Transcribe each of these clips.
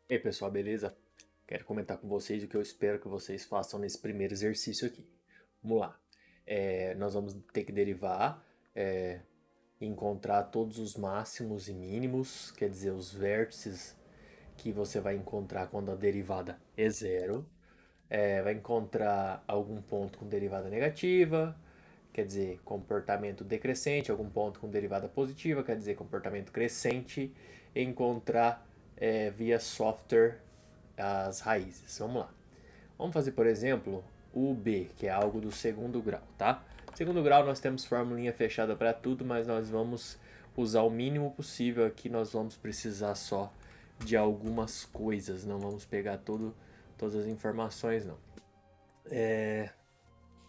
E aí, pessoal, beleza? Quero comentar com vocês o que eu espero que vocês façam nesse primeiro exercício aqui. Vamos lá. Nós vamos ter que derivar, encontrar todos os máximos e mínimos, quer dizer, os vértices que você vai encontrar quando a derivada é zero. Vai encontrar algum ponto com derivada negativa, quer dizer, comportamento decrescente, algum ponto com derivada positiva, quer dizer, comportamento crescente, e encontrar via software as raízes. Vamos lá. Vamos fazer, por exemplo, o B, que é algo do segundo grau, tá? Segundo grau nós temos formulinha fechada para tudo, mas nós vamos usar o mínimo possível aqui, nós vamos precisar só de algumas coisas, não vamos pegar todas as informações não.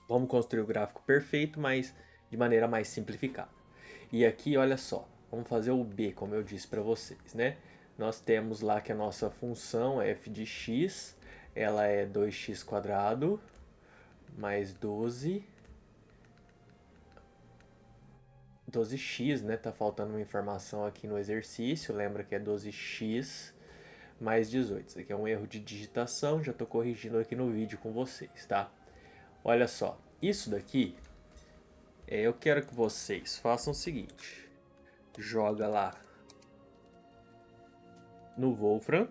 Vamos construir o gráfico perfeito, mas de maneira mais simplificada. E aqui, olha só, vamos fazer o B, como eu disse para vocês, né? Nós temos lá que a nossa função f de x, ela é 2x quadrado mais 12x, né? Tá faltando uma informação aqui no exercício, lembra que é 12x mais 18. Isso aqui é um erro de digitação, já tô corrigindo aqui no vídeo com vocês, tá? Olha só, isso daqui, eu quero que vocês façam o seguinte, joga lá no Wolfram,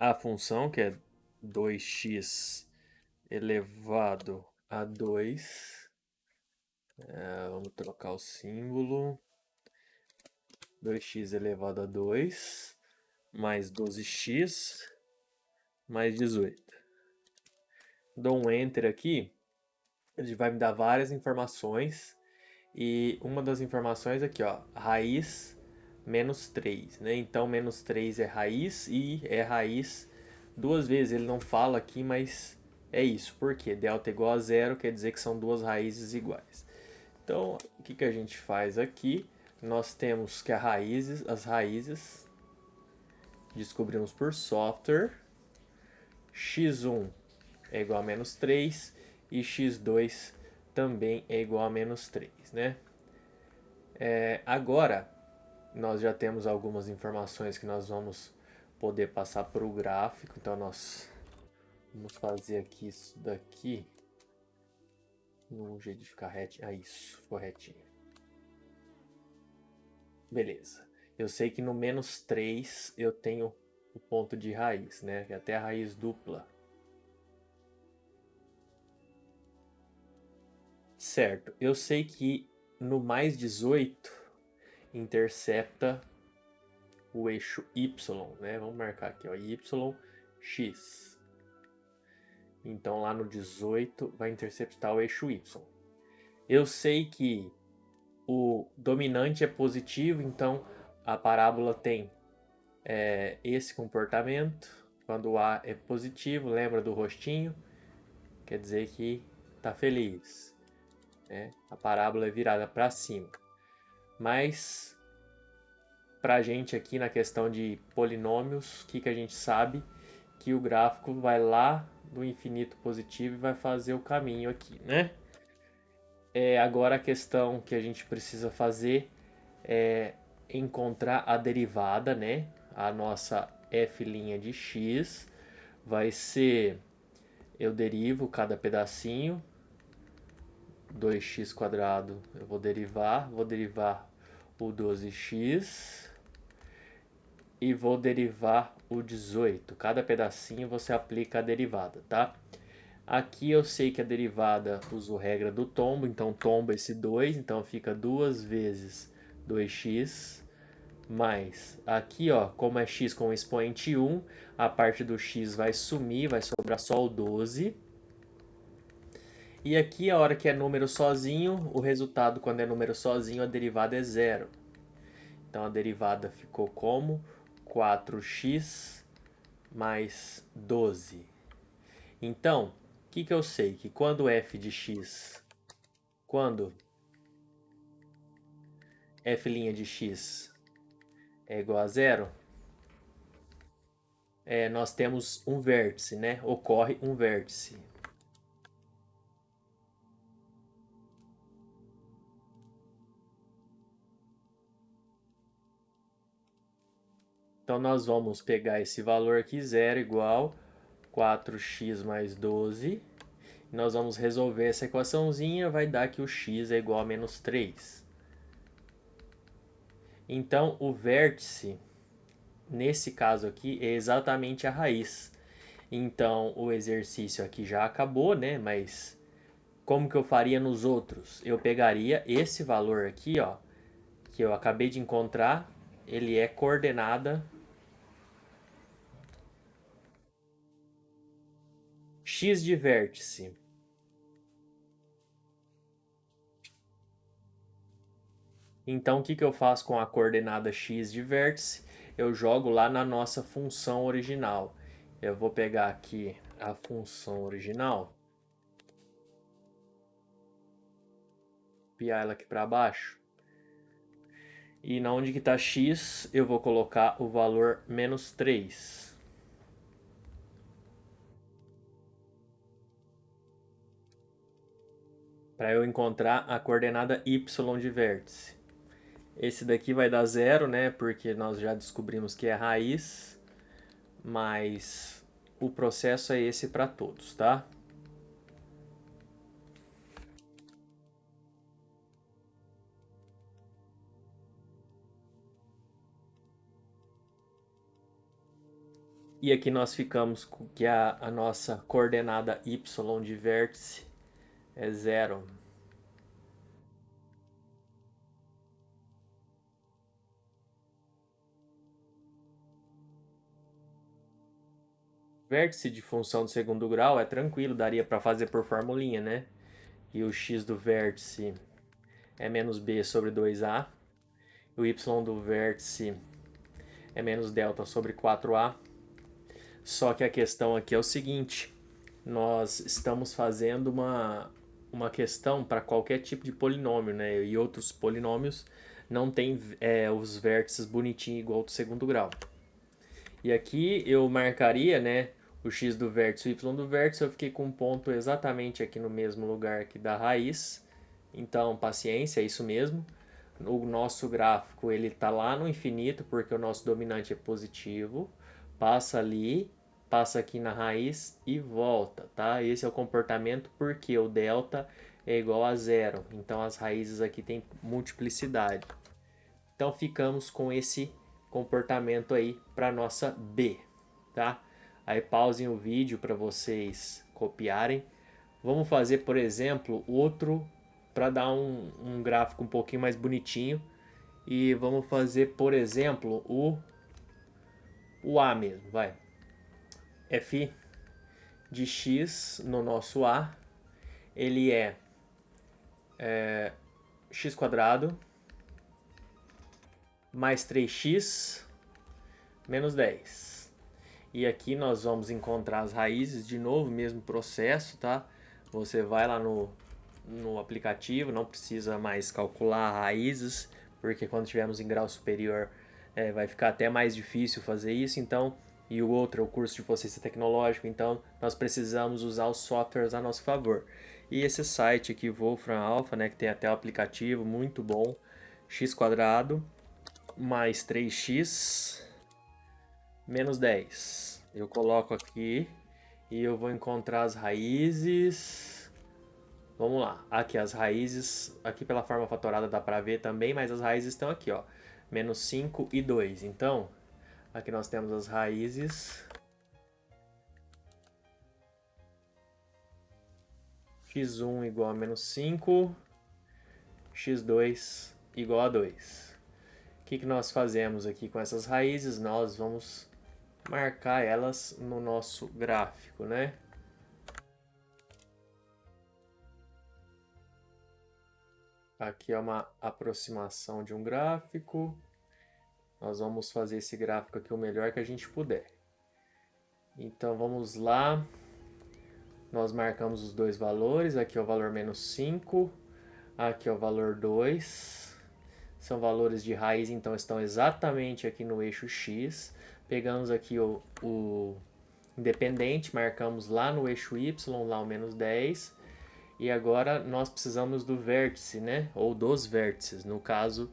a função que é 2x elevado a 2. Vamos trocar o símbolo. 2x elevado a 2 mais 12x mais 18. Dou um Enter aqui, ele vai me dar várias informações. E uma das informações aqui, ó, raiz menos 3, né? Então, menos 3 é raiz e é raiz duas vezes. Ele não fala aqui, mas é isso. Por quê? Delta igual a zero quer dizer que são duas raízes iguais. Então, o que a gente faz aqui? Nós temos que as raízes, descobrimos por software, x1 é igual a menos 3 e x2 também é igual a menos 3, né? Agora, nós já temos algumas informações que nós vamos poder passar para o gráfico. Então, nós vamos fazer aqui isso daqui. Um jeito de ficar retinho. Isso, ficou retinho. Beleza. Eu sei que no menos 3 eu tenho o ponto de raiz, né? Que é até a raiz dupla. Certo. Eu sei que no mais 18 intercepta o eixo y, né? Vamos marcar aqui, ó, y, x. Então lá no 18 vai interceptar o eixo y. Eu sei que o dominante é positivo, então a parábola tem esse comportamento. Quando o A é positivo, lembra do rostinho? Quer dizer que está feliz. Né? A parábola é virada para cima. Mas para a gente aqui na questão de polinômios, o que a gente sabe? Que o gráfico vai lá do infinito positivo e vai fazer o caminho aqui, né? Agora a questão que a gente precisa fazer é encontrar a derivada, né? A nossa f' de x vai ser, eu derivo cada pedacinho, 2x quadrado eu vou derivar o 12x e vou derivar o 18. Cada pedacinho você aplica a derivada, tá? Aqui eu sei que a derivada uso regra do tombo, então tomba esse 2, então fica 2 vezes 2x mais aqui, ó, como é x com expoente 1, a parte do x vai sumir, vai sobrar só o 12. E aqui, a hora que é número sozinho, o resultado quando é número sozinho, a derivada é zero. Então a derivada ficou como 4x mais 12. Então, o que eu sei? Que quando f de x, quando f' de x é igual a zero, nós temos um vértice, né? Ocorre um vértice. Então, nós vamos pegar esse valor aqui, 0 igual 4x mais 12. Nós vamos resolver essa equaçãozinha, vai dar que o x é igual a menos 3. Então, o vértice, nesse caso aqui, é exatamente a raiz. Então, o exercício aqui já acabou, né? Mas como que eu faria nos outros? Eu pegaria esse valor aqui, ó, que eu acabei de encontrar, ele é coordenada x de vértice. Então, o que eu faço com a coordenada x de vértice? Eu jogo lá na nossa função original. Eu vou pegar aqui a função original, copiar ela aqui para baixo. E na onde que está x, eu vou colocar o valor menos 3. Para eu encontrar a coordenada y de vértice. Esse daqui vai dar 0, né? Porque nós já descobrimos que é raiz. Mas o processo é esse para todos, tá? E aqui nós ficamos com que a nossa coordenada y de vértice é 0. Vértice de função de segundo grau é tranquilo, daria para fazer por formulinha, né? E o x do vértice é menos b sobre 2a. O y do vértice é menos delta sobre 4a. Só que a questão aqui é o seguinte, nós estamos fazendo uma questão para qualquer tipo de polinômio, né? E outros polinômios não tem os vértices bonitinhos igual do segundo grau. E aqui eu marcaria, né, o x do vértice e o y do vértice, eu fiquei com um ponto exatamente aqui no mesmo lugar aqui da raiz. Então, paciência, é isso mesmo. O nosso gráfico ele está lá no infinito porque o nosso dominante é positivo. Passa ali, passa aqui na raiz e volta, tá? Esse é o comportamento porque o delta é igual a 0. Então as raízes aqui têm multiplicidade. Então ficamos com esse comportamento aí para nossa B, tá? Aí pausem o vídeo para vocês copiarem. Vamos fazer, por exemplo, outro para dar um gráfico um pouquinho mais bonitinho. E vamos fazer, por exemplo, o A mesmo, vai. F de x no nosso A, ele é x quadrado mais 3x menos 10. E aqui nós vamos encontrar as raízes de novo, mesmo processo, tá? Você vai lá no aplicativo, não precisa mais calcular raízes, porque quando estivermos em grau superior vai ficar até mais difícil fazer isso, então, e o outro é o curso de Ciência Tecnológica, então nós precisamos usar os softwares a nosso favor. E esse site aqui, Wolfram Alpha, né, que tem até o aplicativo, muito bom, x quadrado mais 3x menos 10. Eu coloco aqui e eu vou encontrar as raízes. Vamos lá, aqui as raízes, aqui pela forma fatorada dá para ver também, mas as raízes estão aqui, ó, menos 5 e 2. Então, aqui nós temos as raízes. x1 igual a menos 5, x2 igual a 2. O que nós fazemos aqui com essas raízes? Nós vamos marcar elas no nosso gráfico, né? Aqui é uma aproximação de um gráfico. Nós vamos fazer esse gráfico aqui o melhor que a gente puder. Então vamos lá. Nós marcamos os dois valores. Aqui é o valor menos 5. Aqui é o valor 2. São valores de raiz, então estão exatamente aqui no eixo X. Pegamos aqui o independente, marcamos lá no eixo Y, lá o menos 10. E agora nós precisamos do vértice, né? Ou dos vértices. No caso,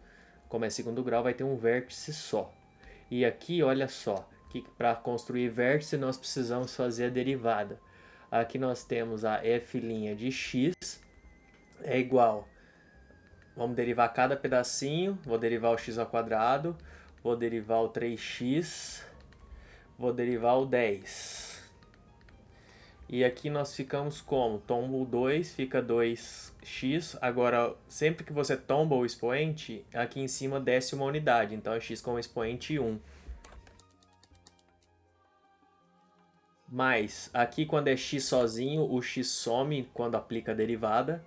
como é segundo grau, vai ter um vértice só. E aqui, olha só, que para construir vértice nós precisamos fazer a derivada. Aqui nós temos a f' de x é igual. Vamos derivar cada pedacinho. Vou derivar o x ao quadrado. Vou derivar o 3x. Vou derivar o 10. E aqui nós ficamos como? Tombo o 2, fica 2x. Agora, sempre que você tomba o expoente, aqui em cima desce uma unidade. Então é x com o expoente 1. Mas aqui quando é x sozinho, o x some quando aplica a derivada.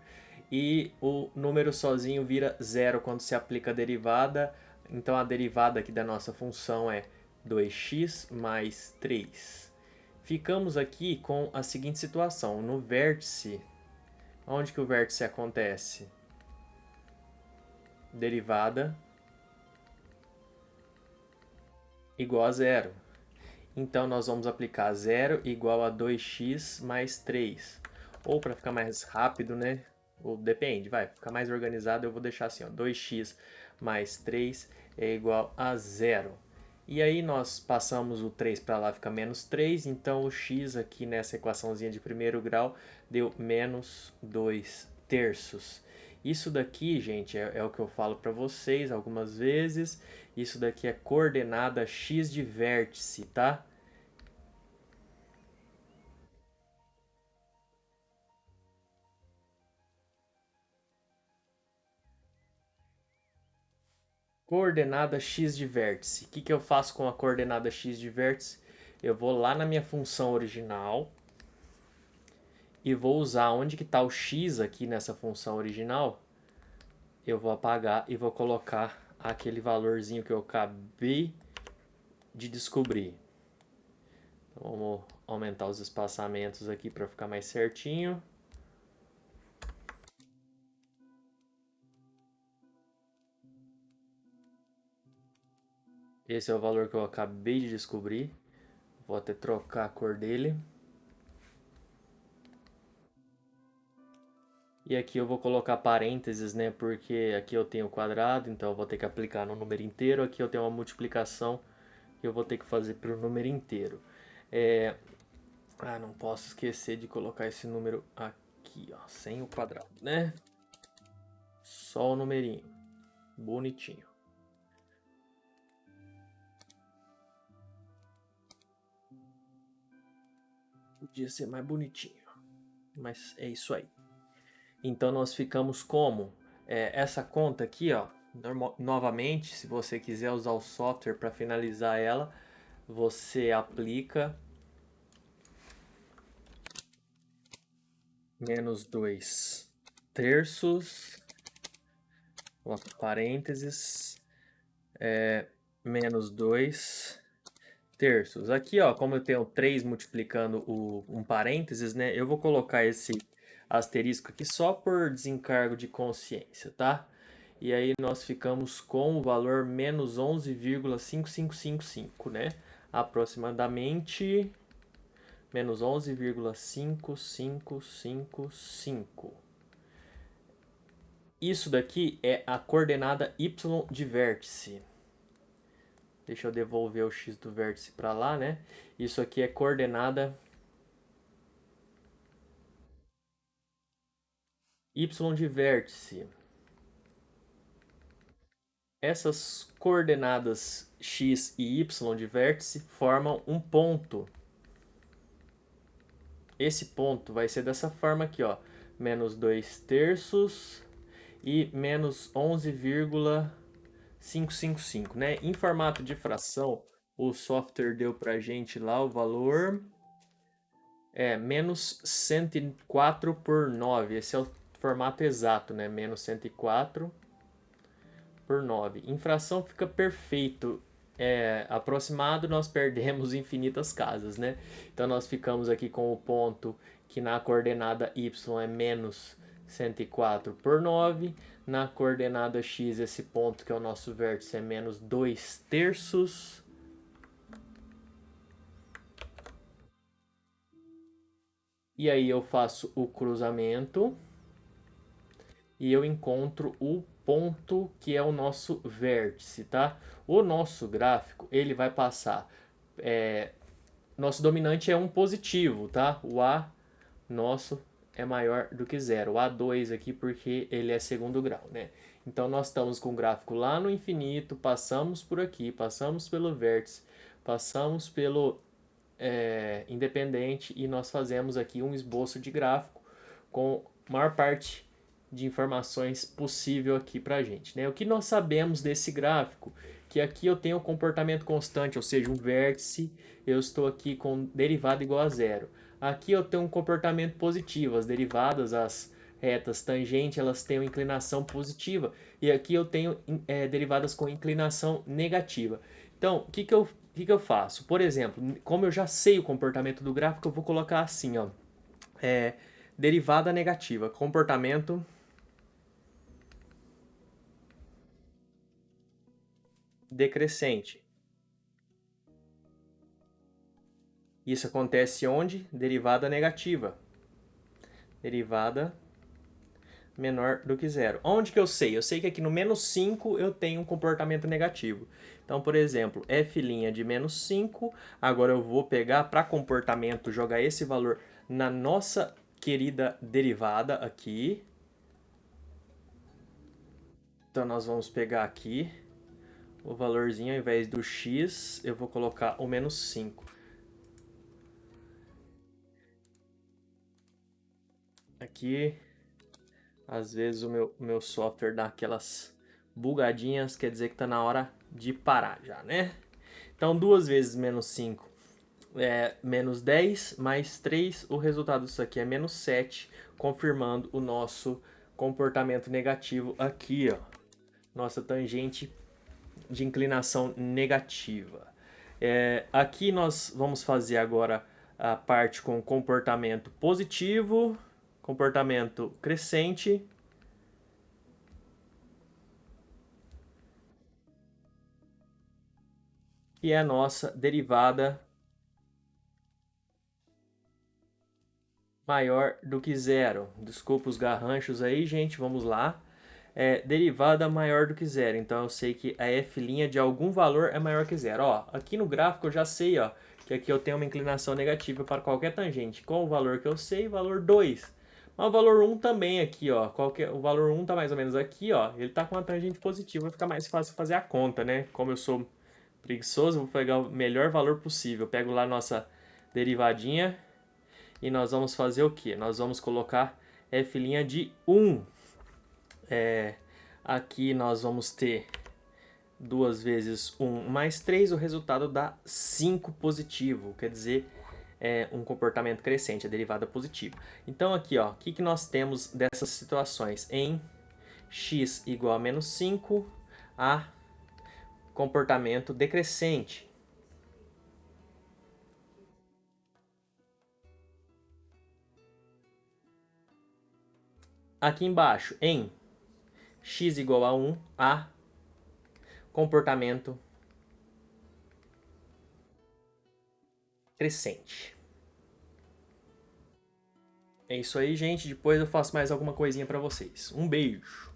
E o número sozinho vira zero quando se aplica a derivada. Então a derivada aqui da nossa função é 2x mais 3. Ficamos aqui com a seguinte situação. No vértice, onde que o vértice acontece? Derivada igual a zero. Então nós vamos aplicar zero igual a 2x mais 3. Ou para ficar mais rápido, né? Ou depende, vai ficar mais organizado, eu vou deixar assim, ó, 2x mais 3 é igual a zero. E aí nós passamos o 3 para lá, fica menos 3, então o x aqui nessa equaçãozinha de primeiro grau deu menos 2 terços. Isso daqui, gente, é o que eu falo para vocês algumas vezes. Isso daqui é coordenada x de vértice, tá? Coordenada x de vértice. O que eu faço com a coordenada x de vértice? Eu vou lá na minha função original e vou usar onde que está o x aqui nessa função original. Eu vou apagar e vou colocar aquele valorzinho que eu acabei de descobrir. Então, vamos aumentar os espaçamentos aqui para ficar mais certinho. Esse é o valor que eu acabei de descobrir. Vou até trocar a cor dele. E aqui eu vou colocar parênteses, né? Porque aqui eu tenho quadrado, então eu vou ter que aplicar no número inteiro. Aqui eu tenho uma multiplicação que eu vou ter que fazer para o número inteiro. Não posso esquecer de colocar esse número aqui, ó, sem o quadrado, né? Só o numerinho. Bonitinho. Podia ser mais bonitinho. Mas é isso aí. Então nós ficamos como? Essa conta aqui, ó. Novamente, se você quiser usar o software para finalizar ela, você aplica menos 2 terços, coloca parênteses, menos 2 terços. Aqui, ó, como eu tenho 3 multiplicando um parênteses, né? Eu vou colocar esse asterisco aqui só por desencargo de consciência, tá? E aí nós ficamos com o valor menos 11,5555, né? Aproximadamente menos 11,5555. Isso daqui é a coordenada y de vértice. Deixa eu devolver o x do vértice para lá, né? Isso aqui é coordenada y de vértice. Essas coordenadas x e y de vértice formam um ponto. Esse ponto vai ser dessa forma aqui, ó. Menos 2 terços e menos 11,555, né? Em formato de fração, o software deu pra gente lá o valor menos 104 por 9. Esse é o formato exato, né? Menos 104 por 9. Em fração fica perfeito. Aproximado, nós perdemos infinitas casas, né? Então nós ficamos aqui com o ponto que na coordenada y é menos 104 por 9. Na coordenada x, esse ponto que é o nosso vértice é menos 2 terços. E aí eu faço o cruzamento e eu encontro o ponto que é o nosso vértice, tá? O nosso gráfico, ele vai passar... nosso dominante é um positivo, tá? O A nosso é maior do que zero. O A2 aqui porque ele é segundo grau, né? Então nós estamos com o gráfico lá no infinito, passamos por aqui, passamos pelo vértice, passamos pelo independente e nós fazemos aqui um esboço de gráfico com a maior parte de informações possível aqui para a gente, né? O que nós sabemos desse gráfico? Que aqui eu tenho um comportamento constante, ou seja, um vértice, eu estou aqui com derivada igual a zero. Aqui eu tenho um comportamento positivo, as derivadas, as retas tangente, elas têm uma inclinação positiva. E aqui eu tenho derivadas com inclinação negativa. Então, o que eu faço? Por exemplo, como eu já sei o comportamento do gráfico, eu vou colocar assim, ó. Derivada negativa, comportamento decrescente. Isso acontece onde? Derivada negativa. Derivada menor do que zero. Onde que eu sei? Eu sei que aqui no menos 5 eu tenho um comportamento negativo. Então, por exemplo, f' de menos 5. Agora eu vou pegar para comportamento, jogar esse valor na nossa querida derivada aqui. Então, nós vamos pegar aqui o valorzinho, ao invés do x, eu vou colocar o menos 5. Aqui, às vezes o meu software dá aquelas bugadinhas, quer dizer que está na hora de parar já, né? Então, 2 vezes menos 5 é menos 10, mais 3, o resultado disso aqui é menos 7, confirmando o nosso comportamento negativo aqui, ó. Nossa tangente de inclinação negativa. Aqui nós vamos fazer agora a parte com comportamento positivo, comportamento crescente. E é a nossa derivada maior do que zero. Desculpa os garranchos aí, gente, vamos lá. Derivada maior do que zero. Então eu sei que a f' de algum valor é maior que zero. Ó, aqui no gráfico eu já sei, ó, que aqui eu tenho uma inclinação negativa para qualquer tangente. Qual o valor que eu sei? Valor 2. Mas o valor 1 também aqui, ó. O valor 1 tá mais ou menos aqui, ó. Ele tá com uma tangente positiva, vai ficar mais fácil fazer a conta, né? Como eu sou preguiçoso, vou pegar o melhor valor possível. Pego lá a nossa derivadinha e nós vamos fazer o quê? Nós vamos colocar f' de 1. Aqui nós vamos ter 2 vezes 1 mais 3, o resultado dá 5 positivo, quer dizer, um comportamento crescente, a derivada positiva. Então aqui, ó, o que nós temos dessas situações? Em x igual a menos 5, a comportamento decrescente. Aqui embaixo, em x igual a 1, a comportamento crescente. É isso aí, gente. Depois eu faço mais alguma coisinha para vocês. Um beijo!